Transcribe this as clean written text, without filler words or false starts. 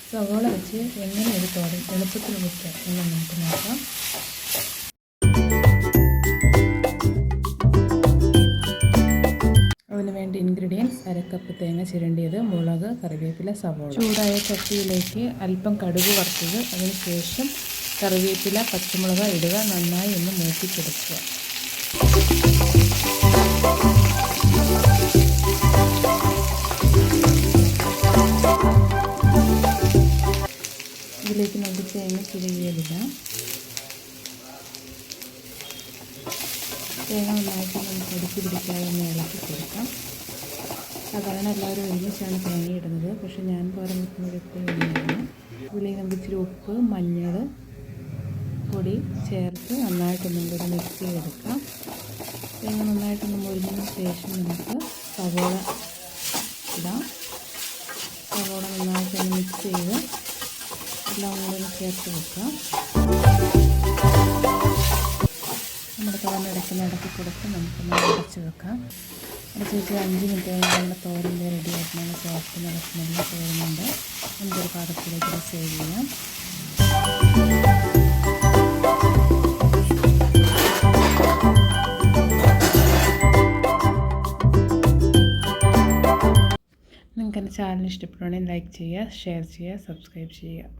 സവാള വെച്ച് എങ്ങനെ ഒരു തോരൻ എളുപ്പത്തിൽ വെക്കാം എന്ന് നമുക്ക് നോക്കാം. അതിന് വേണ്ട ഇൻഗ്രീഡിയൻസ്: അര കപ്പ് തേങ്ങ ചിരണ്ടിയത്, മുളക്, കറിവേപ്പില, സവാള. ചൂടായ ചട്ടിയിലേക്ക് അല്പം കടുക് വറുത്തത്, അതിനുശേഷം കറിവേപ്പില, പച്ചമുളക് ഇടുക. നന്നായി ഒന്ന് മൂപ്പിച്ചെടുക്കുക. ഇതിലേക്ക് നമുക്ക് തേങ്ങ ചിരകിയതിടാം. തേങ്ങ നന്നായിട്ട് നമുക്ക് അടുക്കി പിടിക്കാതെ ഒന്ന് ഇളക്കി കൊടുക്കാം. സാധാരണ എല്ലാവരും ഒരുമിച്ചാണ് തേങ്ങ ഇടുന്നത്, പക്ഷെ ഞാൻ തോരൻ വെക്കുന്നത് എപ്പോഴും ഇങ്ങനെയാണ്. ഇതിലേക്ക് നമുക്ക് ഇച്ചിരി ഉപ്പ്, മഞ്ഞൾ പൊടി ചേർത്ത് നന്നായിട്ടൊന്നും കൂടി മിക്സ് ചെയ്തെടുക്കാം. തേങ്ങ നന്നായിട്ടൊന്ന് മുരിഞ്ഞതിന് ശേഷം നമുക്ക് സവോള ഇടാം. സവോള നന്നായിട്ടൊന്ന് മിക്സ് ചെയ്ത് എല്ലാം കൂടി ചേർത്ത് വെക്കാം. നമ്മുടെ തോരൻ ഇടയ്ക്ക് കൊടുത്ത് നമുക്കൊന്ന് അടച്ച് വെക്കാം. അടച്ച് വെച്ച് 5 മിനിറ്റ് കഴിഞ്ഞ് നമ്മുടെ തോരൻ്റെ റെഡി ആയിട്ട് നമ്മൾ സോഫ്റ്റ് നല്ല സ്മെല്ല് തോരുന്നുണ്ട്. നമുക്കൊരു പാത്രത്തിലേക്ക് സേവ് ചെയ്യാം. നിങ്ങൾക്ക് എൻ്റെ ചാനൽ ഇഷ്ടപ്പെടുകയാണെങ്കിൽ ലൈക്ക് ചെയ്യുക, ഷെയർ ചെയ്യുക, സബ്സ്ക്രൈബ് ചെയ്യുക.